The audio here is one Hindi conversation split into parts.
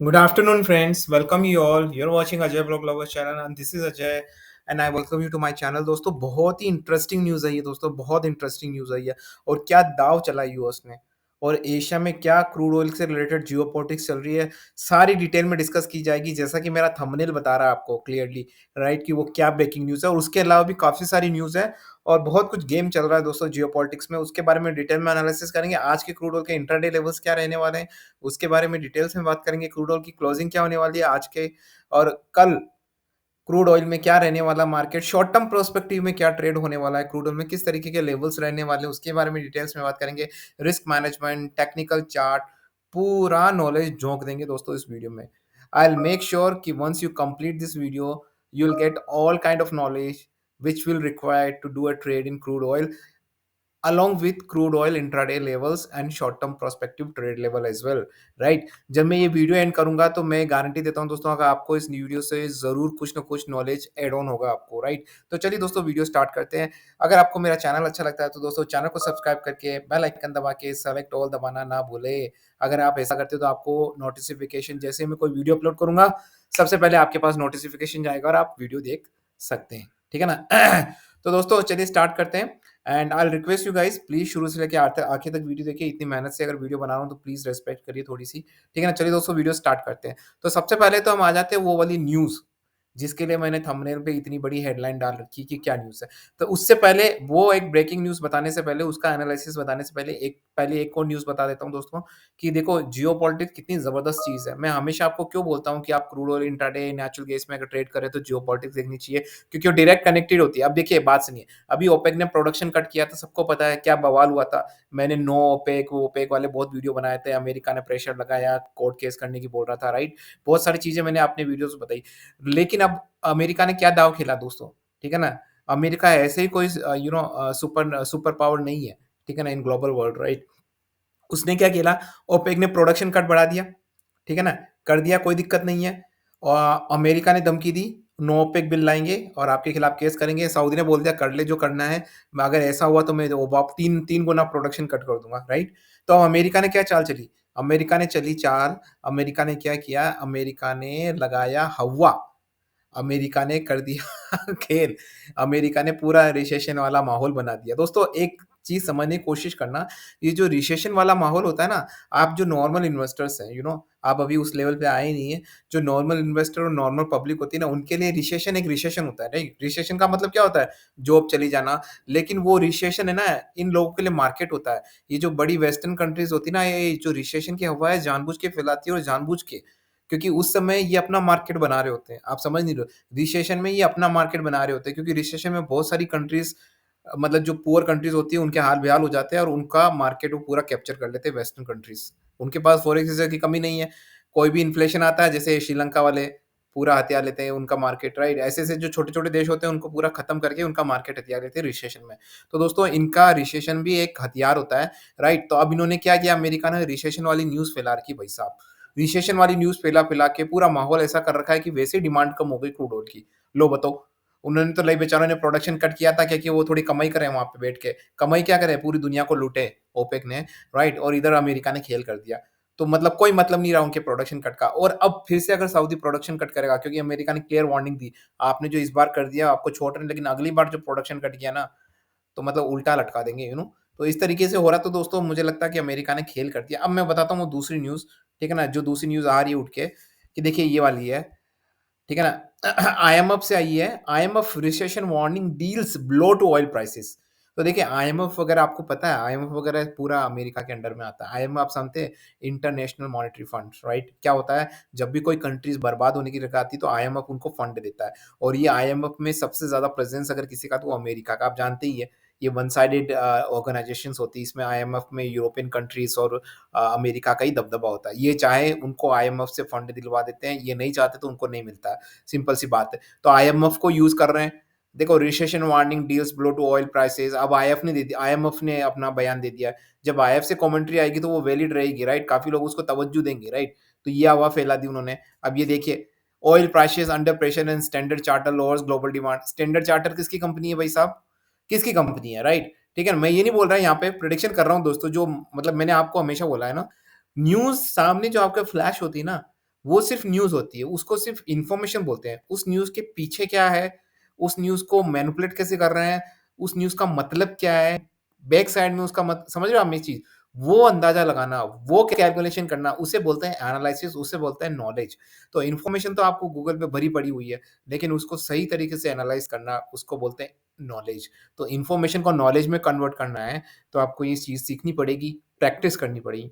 Good afternoon, friends. Welcome you all. You're watching Ajay Blog Lovers channel and this is Ajay and I welcome you to my channel. दोस्तों बहुत ही इंटरेस्टिंग न्यूज़ है ये दोस्तों बहुत इंटरेस्टिंग न्यूज़ है ये और क्या दाव चला यूएस ने और एशिया में क्या क्रूड ऑयल से रिलेटेड जियोपॉलिटिक्स चल रही है सारी डिटेल में डिस्कस की जाएगी जैसा कि मेरा थंबनेल बता रहा है आपको क्लियरली राइट कि वो क्या ब्रेकिंग न्यूज़ है और उसके अलावा भी काफ़ी सारी न्यूज़ है और बहुत कुछ गेम चल रहा है दोस्तों जियोपॉलिटिक्स में उसके बारे में डिटेल में एनालिसिस करेंगे आज के क्रूड ऑयल के इंटरडे लेवल्स क्या रहने वाले हैं उसके बारे में डिटेल्स में बात करेंगे क्रूड ऑयल की क्लोजिंग क्या होने वाली है आज के और कल क्रूड ऑयल में क्या रहने वाला मार्केट शॉर्ट टर्म प्रोस्पेक्टिव में क्या ट्रेड होने वाला है क्रूड ऑयल में किस तरीके के लेवल्स रहने वाले हैं उसके बारे में डिटेल्स में बात करेंगे रिस्क मैनेजमेंट टेक्निकल चार्ट पूरा नॉलेज झोंक देंगे दोस्तों इस वीडियो में आई विल मेक श्योर कि once you complete this video you will get all kind of knowledge which will require to do a trade in crude oil along with crude oil intraday levels and short term prospective trade level as well right जब मैं ये वीडियो एंड करूंगा तो मैं गारंटी देता हूं दोस्तों अगर आपको इस वीडियो से जरूर कुछ ना कुछ नॉलेज एड ऑन होगा आपको राइट तो चलिए दोस्तों वीडियो स्टार्ट करते हैं अगर आपको मेरा चैनल अच्छा लगता है तो दोस्तों चैनल को सब्सक्राइब करके बेल आइकन दबा के सेलेक्ट ऑल दबाना ना भूले अगर आप ऐसा करते हो तो आपको नोटिफिकेशन जैसे मैं कोई वीडियो अपलोड करूंगा सबसे पहले आपके पास नोटिफिकेशन जाएगा और आप वीडियो देख सकते हैं ठीक है ना तो दोस्तों चलिए स्टार्ट करते हैं and I request you guys please शुरू से लेके आखिर तक वीडियो देखिए इतनी मेहनत से अगर वीडियो बना रहा हूँ तो प्लीज रेस्पेक्ट करिए थोड़ी सी ठीक है ना चलिए दोस्तों वीडियो स्टार्ट करते हैं तो सबसे पहले तो हम आ जाते हैं वो वाली न्यूज़ जिसके लिए मैंने थंबनेल पे इतनी बड़ी हेडलाइन डाल रखी कि क्या न्यूज़ है तो उससे पहले वो एक ब्रेकिंग न्यूज़ बताने से पहले उसका एनालिसिस बताने से पहले एक और न्यूज़ बता देता हूँ दोस्तों कि देखो जियोपॉलिटिक्स कितनी ज़बरदस्त चीज़ है मैं हमेशा आपको क्यों बोलता हूँ कि आप crude oil intraday natural gas में अगर ट्रेड करें तो जियोपॉलिटिक्स देखनी चाहिए क्योंकि वो डायरेक्ट कनेक्टेड होती है अब देखिए बात सुनिए अभी ओपेक ने प्रोडक्शन कट किया था सबको पता है क्या बवाल हुआ था मैंने नो ओपेक वो ओपेक वाले बहुत वीडियो बनाए थे अमेरिका ने प्रेशर लगाया कोर्ट केस करने की बोल रहा था राइट बहुत सारी चीजें मैंने अपने वीडियोस में बताई लेकिन अब अमेरिका ने क्या दाव खेला दोस्तों ठीक है ना अमेरिका ऐसे ही कोई सुपर सुपर पावर नहीं है ठीक है ना इन ग्लोबल वर्ल्ड राइट उसने क्या किया ओपेक ने प्रोडक्शन कट बढ़ा दिया ठीक है ना कर दिया कोई दिक्कत नहीं है और अमेरिका ने धमकी दी नो ओपेक बिल लाएंगे और आपके खिलाफ केस करेंगे सऊदी ने बोल दिया कर ले जो करना है अगर ऐसा हुआ तो मैं तीन तीन गुना प्रोडक्शन कट कर दूंगा राइट तो अब अमेरिका ने क्या चाल चली अमेरिका ने चली चाल अमेरिका ने क्या किया अमेरिका ने लगाया हवा अमेरिका ने कर दिया खेल अमेरिका ने पूरा रिसेशन वाला माहौल बना दिया दोस्तों एक चीज समझने की कोशिश करना ये जो रिसेशन वाला माहौल होता है ना आप जो नॉर्मल इन्वेस्टर्स हैं आप अभी उस लेवल पे आए नहीं है जो नॉर्मल इन्वेस्टर और नॉर्मल पब्लिक होती है ना उनके लिए रिसेशन एक रिसेशन होता है राइट रिसेशन का मतलब क्या होता है जॉब चली जाना लेकिन वो रिसेशन है ना इन लोगों के लिए मार्केट होता है ये जो बड़ी वेस्टर्न कंट्रीज होती है ना ये जो रिसेशन की हवा है जानबूझ के फैलाती है और जानबूझ के क्योंकि उस समय ये अपना मार्केट बना रहे होते हैं आप समझ नहीं रहे रिसेशन में ये अपना मार्केट बना रहे होते हैं क्योंकि रिसेशन में बहुत सारी कंट्रीज मतलब जो पुअर कंट्रीज होती है उनके हाल बेहाल हो जाते हैं और उनका मार्केट वो पूरा कैप्चर कर लेते हैं वेस्टर्न कंट्रीज उनके पास फॉरेक्स रिजर्व की कमी नहीं है कोई भी इन्फ्लेशन आता है जैसे श्रीलंका वाले पूरा हथियार लेते हैं उनका मार्केट राइट ऐसे ऐसे जो छोटे छोटे देश होते हैं उनको पूरा खत्म करके उनका मार्केट हथियार लेते हैं रिसेशन में तो दोस्तों इनका रिसेशन भी एक हथियार होता है राइट तो अब इन्होंने क्या किया अमेरिका ने रिसेशन वाली न्यूज फैला रखी भाई साहब रिसेशन वाली न्यूज फैला फैला के पूरा माहौल ऐसा कर रखा है कि वैसे डिमांड कम हो गई क्रूड ऑयल की लो बताओ उन्होंने तो लाइक बेचारों ने प्रोडक्शन कट किया था क्योंकि वो थोड़ी कमाई करें वहां पे बैठ के कमाई क्या करे पूरी दुनिया को लूटे ओपेक ने राइट और इधर अमेरिका ने खेल कर दिया तो मतलब कोई मतलब नहीं रहा उनके प्रोडक्शन कट का और अब फिर से अगर सऊदी प्रोडक्शन कट करेगा क्योंकि अमेरिका ने क्लियर वार्निंग दी आपने जो इस बार कर दिया आपको छोड़ रहे हैं लेकिन अगली बार जो प्रोडक्शन कट किया ना तो मतलब उल्टा लटका देंगे तो इस तरीके से हो रहा तो दोस्तों मुझे लगता है कि अमेरिका ने खेल कर दिया अब मैं बताता हूँ वो दूसरी न्यूज़ ठीक है ना जो दूसरी न्यूज़ आ रही है उठ के कि देखिए ये वाली है ठीक है ना आईएमएफ से आई है IMF recession warning deals blow to oil prices तो देखिए आईएमएफ वगैरह आपको पता है आईएमएफ वगैरह पूरा अमेरिका के अंडर में आता है आईएमएफ आप जानते हैं इंटरनेशनल मॉनेटरी फंड राइट क्या होता है जब भी कोई कंट्रीज बर्बाद होने की रखा आती है तो आईएमएफ उनको फंड देता है और ये आईएमएफ में सबसे ज्यादा प्रेजेंस अगर किसी का तो वो अमेरिका का आप जानते ही है ये वन साइडेड ऑर्गेनाइजेशन होती है इसमें आईएमएफ में यूरोपियन कंट्रीज और अमेरिका का ही दबदबा होता है ये चाहे उनको आईएमएफ से फंड दिलवा देते हैं ये नहीं चाहते तो उनको नहीं मिलता है सिंपल सी बात है तो आईएमएफ को यूज कर रहे हैं देखो recession warning deals blow to oil prices अब आईएफ ने दे दिया आईएमएफ ने अपना बयान दे दिया जब आईएफ से कमेंट्री आएगी तो वो वैलिड रहेगी राइट काफी लोग उसको तवज्जो देंगे राइट तो ये हवा फैला दी उन्होंने अब ये देखिए oil prices under pressure and standard charter lowers global demand standard charter किसकी कंपनी है भाई साहब किसकी कंपनी है राइट ठीक है मैं ये नहीं बोल रहा यहाँ पे प्रिडिक्शन कर रहा हूँ दोस्तों जो मतलब मैंने आपको हमेशा बोला है ना न्यूज सामने जो आपके फ्लैश होती है ना वो सिर्फ़ न्यूज़ होती है, उसको सिर्फ़ इन्फॉर्मेशन बोलते हैं। उस न्यूज़ के पीछे क्या है, उस न्यूज़ को मैनिपुलेट कैसे कर रहे हैं, उस न्यूज़ का मतलब क्या है, बैक साइड में उसका मत समझ रहे हो आप मेरी चीज़? वो अंदाज़ा लगाना, वो कैलकुलेशन करना, उसे बोलते हैं एनालिसिस, उसे बोलते हैं नॉलेज। तो इन्फॉर्मेशन तो आपको गूगल पे भरी पड़ी हुई है, लेकिन उसको सही तरीके से एनालाइज़ करना, उसको बोलते हैं नॉलेज। तो इन्फॉर्मेशन को नॉलेज में कन्वर्ट करना है, तो आपको ये चीज़ सीखनी पड़ेगी, प्रैक्टिस करनी पड़ेगी।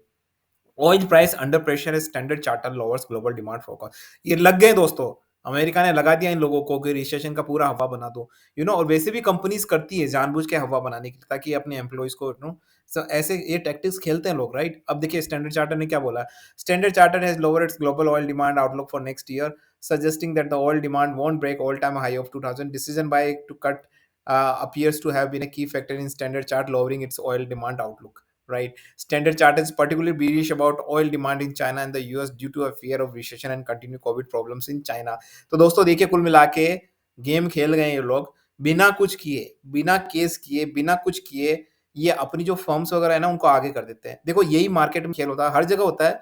ऑयल प्राइस अंडर प्रेशर है, standard charter lowers global demand forecast. ये लग गए दोस्तों, अमेरिका ने लगा दिया इन लोगों को कि रिसेशन का पूरा हवा बना दो। और वैसे भी कंपनीज करती है जानबूझ के हवा बनाने की, ताकि अपने एम्प्लॉइज को ऐसे ये टैक्टिक्स खेलते हैं लोग, राइट? अब देखिए स्टैंडर्ड चार्टर ने क्या बोला। Standard charter has lowered it's global oil demand outlook for next year, suggesting that the oil demand won't break all-time high of 2000. Decision by to cut appears to have been a key factor in Standard Chart lowering its oil demand outlook. Right? Standard Chart is particularly bearish about oil demand in China and the US due to a fear of recession and continued COVID problems in China. तो दोस्तों देखिए कुल मिला के गेम खेल गए ये लोग बिना कुछ किए, बिना केस किए, बिना कुछ किए ये अपनी जो फर्म्स वगैरह है ना उनको आगे कर देते हैं। देखो यही मार्केट में खेल होता है, हर जगह होता है,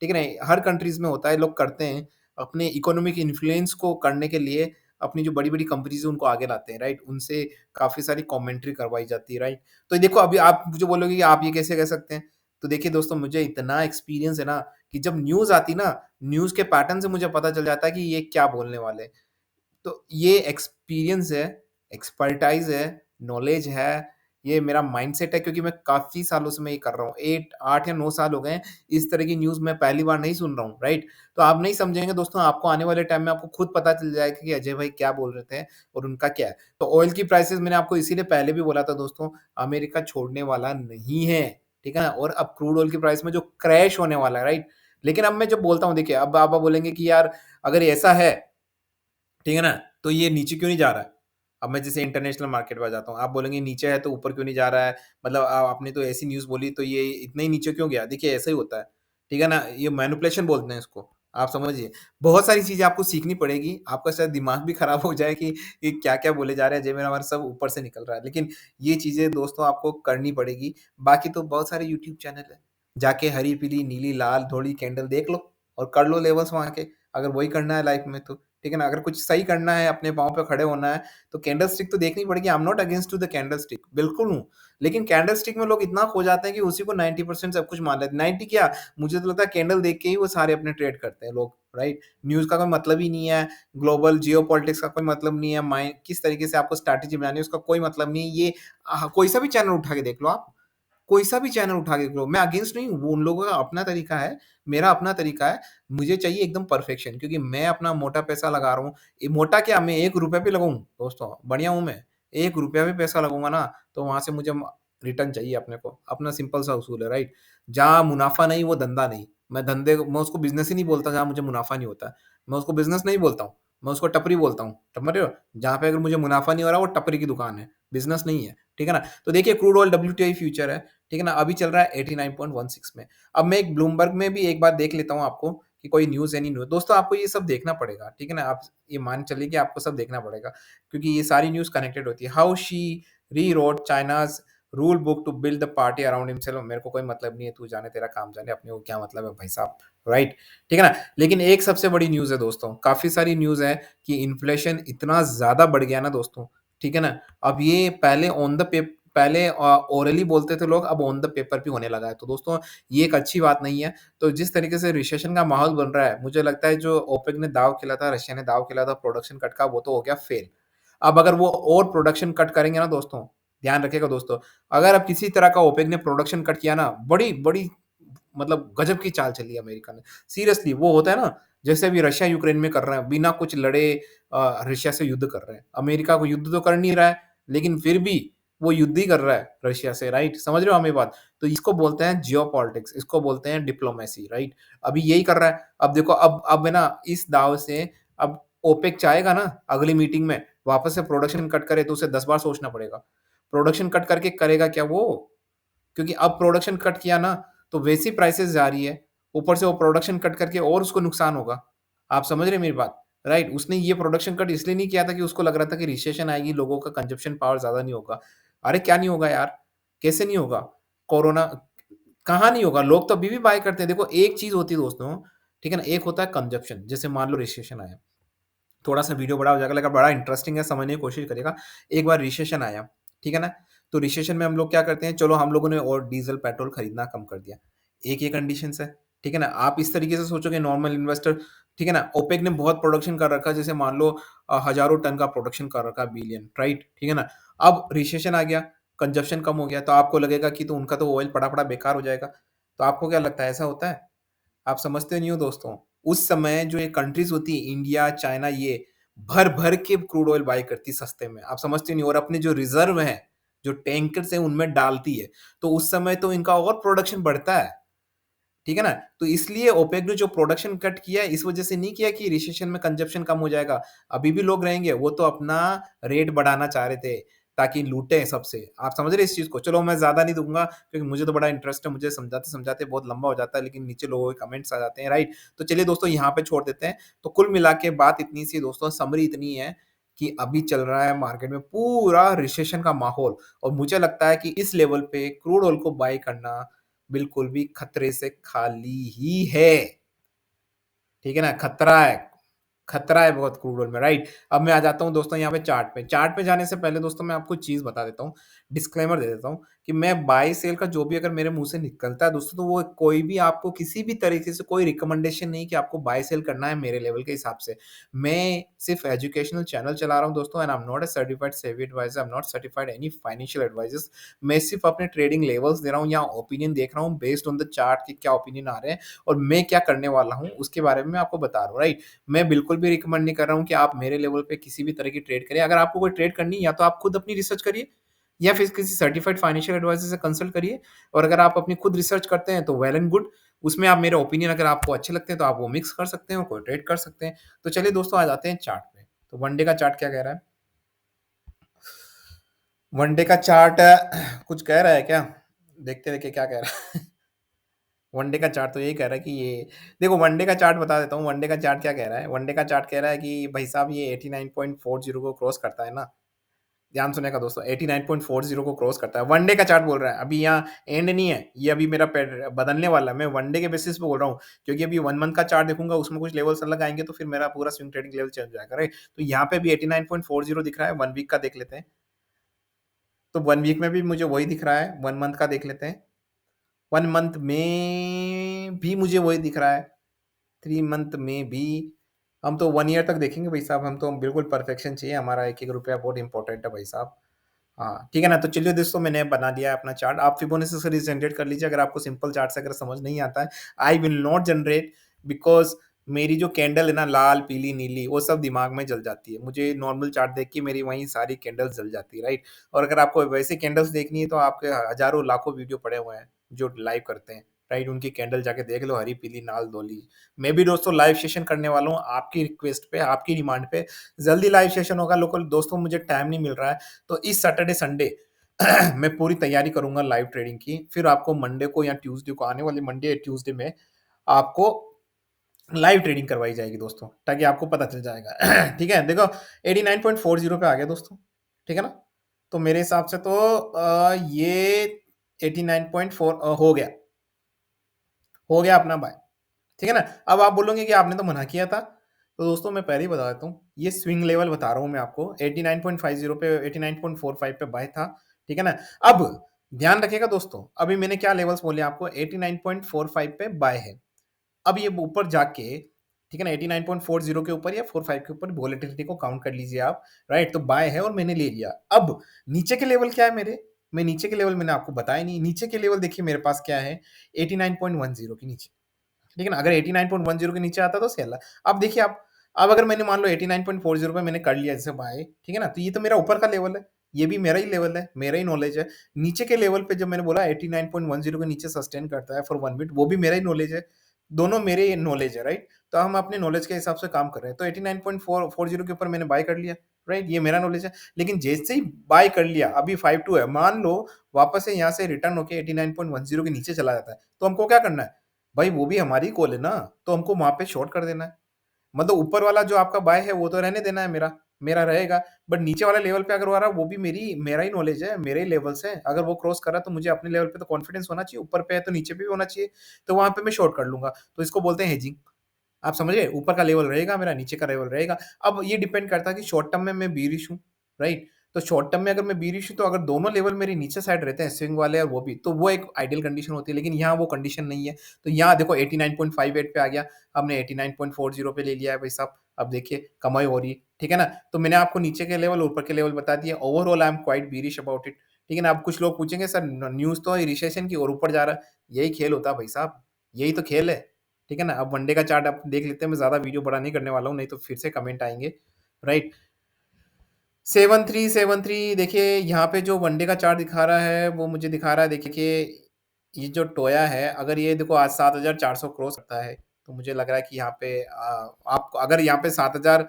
ठीक है ना? हर कंट्रीज में होता है, लोग करते हैं अपने इकोनॉमिक इन्फ्लुएंस को करने के लिए अपनी जो बड़ी-बड़ी कंपनीज़ है उनको आगे लाते हैं, राइट? उनसे काफ़ी सारी कमेंट्री करवाई जाती है, राइट? तो देखो अभी आप मुझे बोलोगे कि आप ये कैसे कह सकते हैं? तो देखिए दोस्तों मुझे इतना एक्सपीरियंस है ना कि जब न्यूज़ आती ना, न्यूज़ के पैटर्न से मुझे पता चल जाता है कि ये क्या बोलने वाले हैं। तो ये एक्सपीरियंस है, एक्सपर्टाइज़ है, नॉलेज है, ये मेरा माइंडसेट है क्योंकि मैं काफ़ी सालों से मैं ये कर रहा हूँ। 8 या 9 साल हो गए हैं, इस तरह की न्यूज़ मैं पहली बार नहीं सुन रहा हूँ, राइट? तो आप नहीं समझेंगे दोस्तों, आपको आने वाले टाइम में आपको खुद पता चल जाएगा कि अजय भाई क्या बोल रहे थे और उनका क्या है। तो ऑयल की प्राइसेज़ मैंने आपको इसीलिए पहले भी बोला था दोस्तों, अमेरिका छोड़ने वाला नहीं है, ठीक है ना? और अब क्रूड ऑयल की प्राइस में जो क्रैश होने वाला है, राइट? लेकिन अब मैं जब बोलता हूँ देखिए, अब आप बोलेंगे कि यार अगर ऐसा है ठीक है ना? तो ये नीचे क्यों नहीं जा रहा है? अब मैं जैसे इंटरनेशनल मार्केट पे आ जाता हूँ, आप बोलेंगे नीचे है तो ऊपर क्यों नहीं जा रहा है? मतलब आपने तो ऐसी न्यूज़ बोली तो ये इतना ही नीचे क्यों गया? देखिए ऐसा ही होता है, ठीक है ना? ये मैनिपुलेशन बोलते हैं इसको, आप समझिए। बहुत सारी चीज़ें आपको सीखनी पड़ेगी, आपका शायद दिमाग भी खराब हो जाए कि ये क्या-क्या बोले जा रहे हैं, जय मेरा हमारा सब ऊपर से निकल रहा है। लेकिन ये चीज़ें दोस्तों आपको करनी पड़ेगी, बाकी तो बहुत सारे यूट्यूब चैनल हैं, जाके हरी, पीली, नीली, लाल, थोड़ी कैंडल देख लो और कर लो लेवल्स वहाँ के, अगर वही करना है लाइफ में तो। ठीक है ना? अगर कुछ सही करना है, अपने पाँव पे खड़े होना है, तो कैंडल स्टिक तो देखनी पड़ेगी। I am not against to the candlestick, बिल्कुल हूँ। लेकिन कैंडल स्टिक में लोग इतना खो जाते हैं कि उसी को 90% सब कुछ मान लेते हैं। 90 क्या, मुझे तो लगता है कैंडल देख के ही वो सारे अपने ट्रेड करते हैं लोग, राइट? न्यूज़ का कोई मतलब ही नहीं है, ग्लोबल जियोपॉलिटिक्स का कोई मतलब नहीं है, किस तरीके से आपको स्ट्रैटेजी बनानी है, उसका कोई मतलब नहीं है। ये कोई सा भी चैनल उठा के देख लो आप। कोई सा भी चैनल उठा के देख लो, मैं अगेंस्ट नहीं हूँ, वो उन लोगों का अपना तरीका है, मेरा अपना तरीका है। मुझे चाहिए एकदम परफेक्शन क्योंकि मैं अपना मोटा पैसा लगा रहा हूँ। ये मोटा क्या मैं ₹1 भी लगाऊँ दोस्तों, बढ़िया हूँ मैं। ₹1 भी पैसा लगाऊँगा ना, तो वहाँ से मुझे रिटर्न चाहिए अपने को। अपना सिंपल सा उसूल है, राइट? जहाँ मुनाफ़ा नहीं, वो धंधा नहीं। मैं उसको बिज़नेस ही नहीं बोलता जहाँ मुझे मुनाफ़ा नहीं होता है। मैं उसको बिज़नेस नहीं बोलता हूँ, मैं उसको टपरी बोलता हूँ। समझ रहे हो? जहाँ पे अगर मुझे मुनाफ़ा नहीं हो रहा, वो टपरी की दुकान है, बिज़नेस नहीं है। ठीक है ना? तो देखिए क्रूड ऑयल डब्ल्यूटीआई फ्यूचर है, ठीक है ना? अभी चल रहा है 89.16 में। अब मैं एक ब्लूमबर्ग में भी एक बात देख लेता हूँ आपको कि कोई न्यूज़ है, नहीं न्यूज़। दोस्तों आपको ये सब देखना पड़ेगा, ठीक है ना? आप ये मान चलिए कि आपको सब देखना पड़ेगा क्योंकि ये सारी न्यूज़ कनेक्टेड होती है। How she rewrote China's rule book to build the party around himself. मेरे को कोई मतलब नहीं है, तू जाने तेरा काम जाने, अपने को क्या मतलब है भाई साहब, राइट? ठीक है ना? लेकिन एक सबसे बड़ी न्यूज़ है दोस्तों, काफ़ी सारी न्यूज़ है कि इन्फ्लेशन इतना ज़्यादा बढ़ गया ना दोस्तों, ठीक है ना? अब ये पहले ओरली बोलते थे लोग, अब ऑन द पेपर भी होने लगा है। तो दोस्तों ये एक अच्छी बात नहीं है। तो जिस तरीके से रिसेशन का माहौल बन रहा है, मुझे लगता है जो ओपेक ने दाँव खेला था, रशिया ने दाँव खेला था प्रोडक्शन कट का, वो तो हो गया फेल। अब अगर वो और प्रोडक्शन कट करेंगे ना दोस्तों, ध्यान रखिएगा दोस्तों, अगर अब किसी तरह का ओपेक ने प्रोडक्शन कट किया ना, बड़ी-बड़ी मतलब गज़ब की चाल चली है अमेरिका ने। सीरियसली वो होता है ना, जैसे अभी रशिया यूक्रेन में कर रहे हैं, बिना कुछ लड़े रशिया से युद्ध कर रहे हैं। अमेरिका को युद्ध तो कर नहीं रहा है, लेकिन फिर भी वो युद्ध ही कर रहा है रशिया से, राइट? समझ रहे हो आप मेरी बात? तो इसको बोलते हैं जियोपॉलिटिक्स, इसको बोलते हैं डिप्लोमेसी, राइट? अभी यही कर रहा है। अब देखो अब है ना इस दाँव से अब ओपेक चाहेगा ना अगली मीटिंग में वापस से प्रोडक्शन कट करे तो उसे 10 बार सोचना पड़ेगा। प्रोडक्शन कट करके करेगा क्या वो? क्योंकि अब प्रोडक्शन कट किया ना, तो वैसी प्राइसेज़ जा रही है, ऊपर से वो प्रोडक्शन कट करके और उसको नुकसान होगा। आप समझ रहे हैं मेरी बात? राइट? उसने ये प्रोडक्शन कट इसलिए नहीं किया था कि उसको लग रहा था कि रिसेशन आएगी, लोगों का कंज़म्पशन पावर ज़्यादा नहीं होगा। अरे क्या नहीं होगा यार? कैसे नहीं होगा? कोरोना कहाँ नहीं होगा? लोग तो अभी भी बाय करते हैं। देखो एक चीज़ होती है दोस्तों, ठीक है ना? एक होता है कंजप्शन, जैसे मान लो रिसेशन आया, थोड़ा-सा वीडियो बड़ा हो जाएगा लेकिन बड़ा इंटरेस्टिंग है, समझने की कोशिश करिएगा। एक बार रिसेशन आया, ठीक है ना? तो रिसेशन में हम लोग क्या करते हैं, चलो हम लोगों ने और डीज़ल, पेट्रोल खरीदना कम कर दिया। एक ये कंडीशंस है, ठीक है ना? आप इस तरीके से सोचोगे नॉर्मल इन्वेस्टर, ठीक है ना? ओपेक ने बहुत प्रोडक्शन कर रखा है, जैसे मान लो हज़ारों टन का प्रोडक्शन कर रखा है, बिलियन, राइट? ठीक है ना? अब रिसेशन आ गया, कंजप्शन कम हो गया, तो आपको लगेगा कि तो उनका तो ऑयल पड़ा-पड़ा बेकार हो जाएगा। तो आपको क्या लगता है ऐसा होता है? आप समझते नहीं हो दोस्तों। उस समय जो ये कंट्रीज़ होती हैं इंडिया, चाइना ये भर-भर के क्रूड ऑयल बाय करती सस्ते में। आप समझते नहीं हो और अपने जो रिज़र्व हैं, जो टैंकर्स हैं उनमें डालती है। तो उस समय तो इनका और प्रोडक्शन बढ़ता है। ठीक है ना? तो इसलिए ओपेक ने जो प्रोडक्शन कट किया है, इस वजह से नहीं किया कि रिसेशन में कंजम्पशन कम हो जाएगा। अभी भी लोग रहेंगे, वो तो अपना रेट बढ़ाना चाह रहे थे, ताकि लूटें सबसे। आप समझ रहे हैं इस चीज़ को? चलो मैं ज़्यादा नहीं दूँगा क्योंकि मुझे तो बड़ा इंटरेस्ट है, मुझे समझाते-समझाते बहुत लंबा हो जाता है, लेकिन नीचे लोगों के कमेंट्स आ जाते हैं, राइट? तो चलिए दोस्तों यहाँ पे छोड़ देते हैं। तो कुल मिला के बात इतनी सी दोस्तों, समरी इतनी है कि अभी चल रहा है मार्केट में पूरा रिसेशन का माहौल और मुझे लगता है कि इस लेवल पे क्रूड ऑयल को बाय करना बिल्कुल भी खतरे से खाली ही है। ठीक है ना? खतरा है बहुत क्रूड ऑयल में, राइट? अब मैं आ जाता हूँ दोस्तों यहाँ पे चार्ट पे। चार्ट पे जाने से पहले दोस्तों मैं आपको चीज़ बता देता हूँ, डिस्क्लेमर दे देता हूँ कि मैं बाय सेल का जो भी अगर मेरे मुँह से निकलता है दोस्तों, तो वो कोई भी आपको किसी भी तरीके से कोई रिकमेंडेशन नहीं कि आपको बाय सेल करना है मेरे लेवल के हिसाब से। मैं सिर्फ़ एजुकेशनल चैनल चला रहा हूँ दोस्तों and I am not a certified SEBI adviser, I am not certified any financial advisers. मैं सिर्फ़ अपने ट्रेडिंग लेवल्स दे रहा हूँ या ओपिनियन देख रहा हूँ बेस्ड ऑन द चार्ट कि क्या ओपिनियन आ रहे हैं और मैं क्या करने वाला हूँ, उसके बारे में मैं आपको बता रहा हूँ, राइट? मैं बिल्कुल भी रिकमेंड नहीं कर रहा हूँ कि आप मेरे लेवल पे किसी भी तरह की ट्रेड करें। अगर आपको कोई ट्रेड करनी है या तो आप खुद अपनी रिसर्च करिए या फिर किसी सर्टिफाइड फाइनेंशियल एडवाइज़र से कंसल्ट करिए और अगर आप अपनी खुद रिसर्च करते हैं तो वेल एंड गुड। उसमें आप मेरे ओपिनियन अगर आपको अच्छे लगते हैं तो आप वो मिक्स कर सकते हैं और कोई ट्रेड कर सकते हैं। तो चलिए दोस्तों आ जाते हैं चार्ट पे। तो वन डे का चार्ट क्या कह रहा है? वन डे का चार्ट कुछ कह रहा है क्या? देखते हैं देखिए क्या कह रहा है। वनडे का चार्ट तो यही कह रहा है कि ये देखो वनडे का चार्ट बता देता हूँ, वनडे का चार्ट क्या कह रहा है? वनडे का चार्ट कह रहा है कि भाई साहब ये 89.40 को क्रॉस करता है ना, ध्यान सुनिएगा दोस्तों 89.40 को क्रॉस करता है। वनडे का चार्ट बोल रहा है, अभी यहाँ एंड नहीं है, ये अभी मेरा बदलने वाला है। मैं वनडे के बेसिस पे बोल रहा हूँ, क्योंकि अभी 1 मंथ का चार्ट देखूँगा उसमें कुछ लेवल्स अलग आएँगे तो फिर मेरा पूरा स्विंग ट्रेडिंग लेवल चेंज हो जाएगा, राइट? तो यहाँ पे भी 89.40 दिख रहा है, 1 वीक का देख लेते हैं। तो 1 वीक में भी मुझे वही दिख रहा है, 1 मंथ का देख लेते हैं। 1 मंथ में भी मुझे वही दिख रहा है। 3 मंथ में भी हम तो 1 ईयर तक देखेंगे भाई साहब, हम तो बिल्कुल परफेक्शन चाहिए, हमारा एक-एक रुपया बहुत इम्पोर्टेंट है भाई साहब। हाँ, ठीक है ना? तो चलिए दोस्तों मैंने बना दिया है अपना चार्ट, आप फिबोनाची सीरीज़ जनरेट कर लीजिए अगर आपको सिंपल चार्ट से अगर समझ नहीं आता है। I will not generate because मेरी जो कैंडल है ना लाल, पीली, नीली वो सब दिमाग में जल जाती है। मुझे नॉर्मल चार्ट देख के मेरी वहीं सारी कैंडल्स जल जाती है, राइट? और अगर आपको वैसे कैंडल्स देखनी है तो आपके हज़ारों, लाखों वीडियो पड़े हुए हैं, जो लाइव करते हैं, राइट? उनकी कैंडल जाके देख लो हरी, पीली, लाल, धोली। मैं भी दोस्तों लाइव सेशन करने वाला हूँ आपकी रिक्वेस्ट पे, आपकी डिमांड पे। जल्दी लाइव सेशन होगा लोकल दोस्तों मुझे टाइम नहीं मिल रहा है। तो इस सैटरडे, संडे मैं पूरी तैयारी करूँगा लाइव ट्रेडिंग की। फिर आपको मंडे को या ट्यूसडे को आने वाले मंडे या ट्यूसडे में आपको लाइव ट्रेडिंग करवाई जाएगी दोस्तों, ताकि आपको पता चल जाएगा। ठीक है? देखो 89.40 पे आ गया दोस्तों, ठीक है ना? तो मेरे हिसाब से तो ये 89.4 हो गया अपना बाय। ठीक है ना? अब आप बोलोगे कि आपने तो मना किया था। तो दोस्तों मैं पहले ही बता देता हूँ, ये स्विंग लेवल बता रहा हूँ मैं आपको 89.50 पे 89.45 पे बाय था, ठीक है ना? अब ध्यान रखिएगा दोस्तों, अभी मैंने क्या लेवल्स बोले आपको 89.45 पे बाय है। अब ये ऊपर जाके, ठीक है ना? 89.40 के ऊपर या 45 के ऊपर वोलेटिलिटी को काउंट कर लीजिए आप, राइट? तो बाय है और मैंने ले लिया। अब नीचे के लेवल क्या है मेरे? मैं नीचे के लेवल मैंने आपको बताया नहीं। नीचे के लेवल देखिए मेरे पास क्या है? 89.10 के नीचे। ठीक है ना? अगर 89.10 के नीचे आता तो सेल है। अब देखिए आप, अब अगर मैंने मान लो 89.40 पे मैंने कर लिया जैसे बाय, ठीक है ना? तो ये तो मेरा ऊपर का लेवल है, ये भी मेरा ही लेवल है, मेरा ही नॉलेज है। नीचे के लेवल पे जब मैंने बोला 89.10 के नीचे सस्टेन करता है फॉर 1 मिनट, वो भी मेरा ही नॉलेज है। दोनों मेरे ही नॉलेज है, राइट? तो हम अपने नॉलेज के हिसाब से काम कर रहे हैं। तो 89.40 के ऊपर मैंने बाय कर लिया, राइट? ये मेरा नॉलेज है। लेकिन जैसे ही बाय कर लिया, अभी 52 है, मान लो वापस से यहाँ से रिटर्न होके 89.10 के नीचे चला जाता है, तो हमको क्या करना है? भाई वो भी हमारी कॉल है ना, तो हमको वहाँ पे शॉर्ट कर देना है। मतलब ऊपर वाला जो आपका बाय है वो तो रहने देना है मेरा, मेरा रहेगा। बट नीचे वाले लेवल पे अगर हो रहा है वो भी मेरा ही नॉलेज है, मेरे ही लेवल्स हैं। अगर वो क्रॉस कर रहा है तो मुझे अपने लेवल पे तो कॉन्फिडेंस होना चाहिए, ऊपर पे है तो नीचे पे भी होना चाहिए। तो वहाँ पे मैं शॉर्ट कर लूँगा। तो इसको बोलते हैं हेजिंग। आप समझ रहे? ऊपर का लेवल रहेगा मेरा, नीचे का लेवल रहेगा। अब ये डिपेंड करता है कि शॉर्ट टर्म में मैं बीरिश हूँ, राइट? तो शॉर्ट टर्म में अगर मैं बीरिश हूँ, तो अगर दोनों लेवल मेरे नीचे साइड रहते हैं, स्विंग वाले और वो भी, तो वो एक आइडियल कंडीशन होती है, लेकिन यहाँ वो कंडीशन नहीं है। तो यहाँ देखो 89.58 पे आ गया, हमने 89.40 पे ले लिया है भाई साहब। अब देखिए कमाई हो रही है, ठीक है ना? तो मैंने आपको नीचे के लेवल, ऊपर के लेवल बता दिए। Overall I am quite bearish about it, ठीक है ना? अब कुछ लोग पूछेंगे सर न्यूज़ तो है रिसेशन की और ऊपर जा रहा है। यही खेल होता है भाई साहब, यही तो खेल है। ठीक है ना? अब वनडे का चार्ट आप देख लेते हैं, मैं ज़्यादा वीडियो बड़ा नहीं करने वाला हूँ, नहीं तो फिर से कमेंट आएँगे, राइट? 7373 देखिए यहाँ पे जो वनडे का चार्ट दिखा रहा है, वो मुझे दिखा रहा है देखिए, ये जो टोया है, अगर ये देखो आज 7400 क्रॉस करता है, तो मुझे लग रहा है कि यहाँ पे आपको अगर यहाँ पे 7000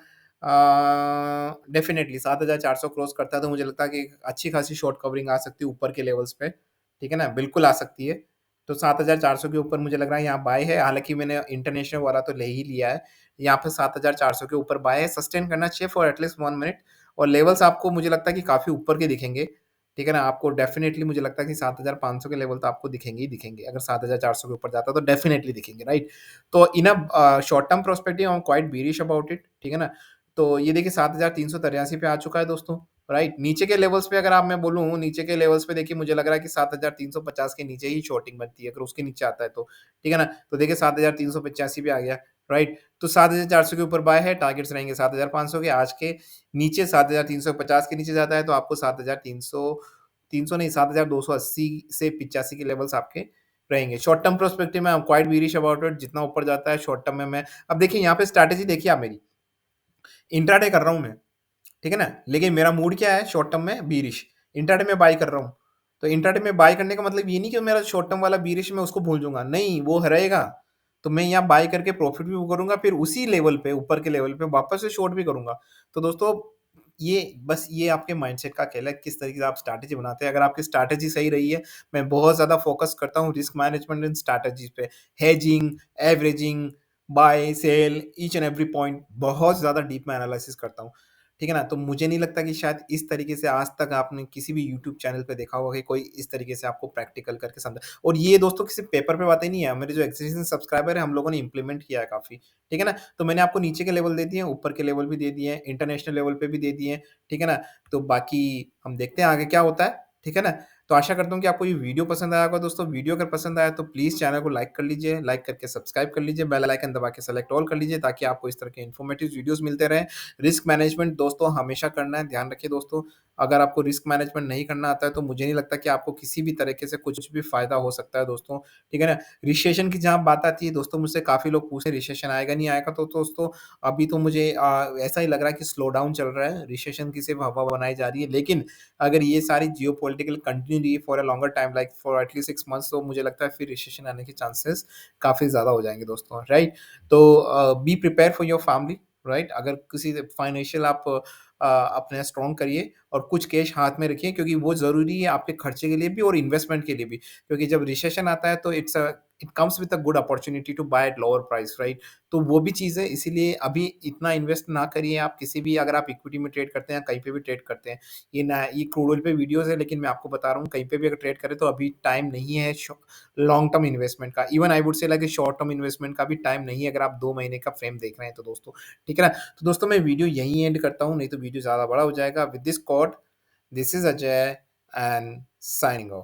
डेफ़िनेटली 7400 क्रॉस करता है, तो मुझे लगता है कि अच्छी खासी शॉर्ट कवरिंग आ सकती है ऊपर के लेवल्स पे, ठीक है ना? बिल्कुल आ सकती है। तो 7400 के ऊपर मुझे लग रहा है यहाँ बाय है, हालाँकि मैंने इंटरनेशनल वाला तो ले ही लिया है। यहाँ पे 7400 के ऊपर बाय है, सस्टेन करना चाहिए फॉर एटलीस्ट 1 मिनट। और लेवल्स आपको मुझे लगता है कि काफ़ी ऊपर के दिखेंगे, ठीक है ना? आपको डेफ़िनेटली मुझे लगता है कि 7500 के लेवल तो आपको दिखेंगे ही दिखेंगे। अगर 7400 के ऊपर जाता है तो डेफ़िनेटली दिखेंगे, राइट? तो in short term perspective I am quite bearish about it, ठीक है ना? तो ये देखिए 7383 पे आ चुका है दोस्तों, राइट? नीचे के लेवल्स पे अगर आप मैं बोलूँ, नीचे के लेवल्स पे देखिए मुझे लग रहा है कि 7350 के नीचे ही शॉर्टिंग बनती है, अगर उसके नीचे आता है तो, ठीक है ना? तो देखिए 7385 पे आ गया, राइट? तो 7400 के ऊपर बाय है, टारगेट्स रहेंगे 7500 के। आज के नीचे 7350 के नीचे जाता है तो आपको 7300 300 नहीं 7280 से 85 के लेवल्स आपके रहेंगे। शॉर्ट टर्म पर्सपेक्टिव में I am quite bearish about it, जितना ऊपर जाता है शॉर्ट टर्म में मैं अब देखिए यहाँ पे स्ट्रैटेजी देखिए आप मेरी, इंट्राडे कर रहा हूँ मैं, ठीक है ना? लेकिन मेरा मूड क्या है शॉर्ट टर्म में बीरिश, इंट्राडे में बाय कर रहा हूँ। तो इंट्राडे में बाय करने का मतलब ये नहीं कि मेरा शॉर्ट टर्म वाला बीरिश मैं उसको भूल जाऊँगा, नहीं वो रहेगा। तो मैं यहाँ बाय करके प्रॉफिट भी वो करूँगा, फिर उसी लेवल पे ऊपर के लेवल पे वापस से शॉर्ट भी करूँगा। तो दोस्तों ये बस ये आपके माइंडसेट का खेल है, किस तरीके से आप स्ट्रैटेजी बनाते हैं। अगर आपकी स्ट्रैटेजी सही रही है, मैं बहुत ज़्यादा फ़ोकस करता हूँ रिस्क मैनेजमेंट एंड स्ट्रैटेजीज़ पे, hedging, averaging, buy, sell, each and every point बहुत ज़्यादा डीप में एनालिसिस करता हूँ। ठीक है ना? तो मुझे नहीं लगता कि शायद इस तरीके से आज तक आपने किसी भी यूट्यूब चैनल पे देखा होगा कि कोई इस तरीके से आपको प्रैक्टिकल करके समझा और ये दोस्तों किसी पेपर पे बातें नहीं है, मेरे जो एक्सिस्टिंग सब्सक्राइबर है हम लोगों ने इम्प्लीमेंट किया है काफ़ी, ठीक है ना? तो मैंने आपको नीचे के लेवल दे दिए हैं, ऊपर के लेवल भी दे दिए हैं, इंटरनेशनल लेवल पे भी दे दिए हैं, ठीक है ना? तो बाकी हम देखते हैं आगे क्या होता है, ठीक है ना? तो आशा करता हूँ कि आपको ये वीडियो पसंद आया होगा दोस्तों। वीडियो अगर पसंद आया तो प्लीज़ चैनल को लाइक कर लीजिए, लाइक करके सब्सक्राइब कर लीजिए, बेल आइकन दबा के सेलेक्ट ऑल कर लीजिए ताकि आपको इस तरह के इन्फॉर्मेटिव वीडियोज़ मिलते रहें। रिस्क मैनेजमेंट दोस्तों हमेशा करना है, ध्यान रखिए दोस्तों। अगर आपको रिस्क मैनेजमेंट नहीं करना आता है तो मुझे नहीं लगता कि आपको किसी भी तरीके से कुछ भी फ़ायदा हो सकता है दोस्तों, ठीक है ना? रिसेशन की जहाँ बात आती है दोस्तों मुझसे काफ़ी लोग पूछे रिसेशन आएगा नहीं आएगा? तो दोस्तों अभी तो मुझे ऐसा ही लग रहा है कि स्लो डाउन चल रहा है, रिसेशन की सिर्फ़ हवा बनाई जा रही है। लेकिन अगर ये सारी जियोपॉलिटिकल कंटिन्यू रही for a longer time like for at least 6 months तो मुझे लगता है फिर रिसेशन आने के चांसेस काफ़ी ज़्यादा हो जाएँगे दोस्तों, राइट? तो be prepare for your family, right? अगर किसी फाइनेंशियल आप अपने स्ट्रॉन्ग करिए और कुछ कैश हाथ में रखिए क्योंकि वो ज़रूरी है आपके खर्चे के लिए भी और इन्वेस्टमेंट के लिए भी। क्योंकि जब रिसेशन आता है तो it comes with a good opportunity to buy at lower price, right? तो वो भी चीज़ है, इसीलिए अभी इतना इन्वेस्ट ना करिए आप किसी भी अगर आप इक्विटी में ट्रेड करते हैं, कहीं पे भी ट्रेड करते हैं। ये क्रूड ऑयल पे वीडियोज़ है लेकिन मैं आपको बता रहा हूँ कहीं पे भी अगर ट्रेड करें तो अभी टाइम नहीं है लॉन्ग टर्म इन्वेस्टमेंट का। Even I would say like short term investment का भी टाइम नहीं है अगर आप 2 महीने का फ्रेम देख रहे हैं तो दोस्तों, ठीक है ना? तो दोस्तों मैं वीडियो यहीं एंड करता हूँ, नहीं तो वीडियो ज़्यादा बड़ा हो जाएगा। With this quote, this is Ajay and signing of.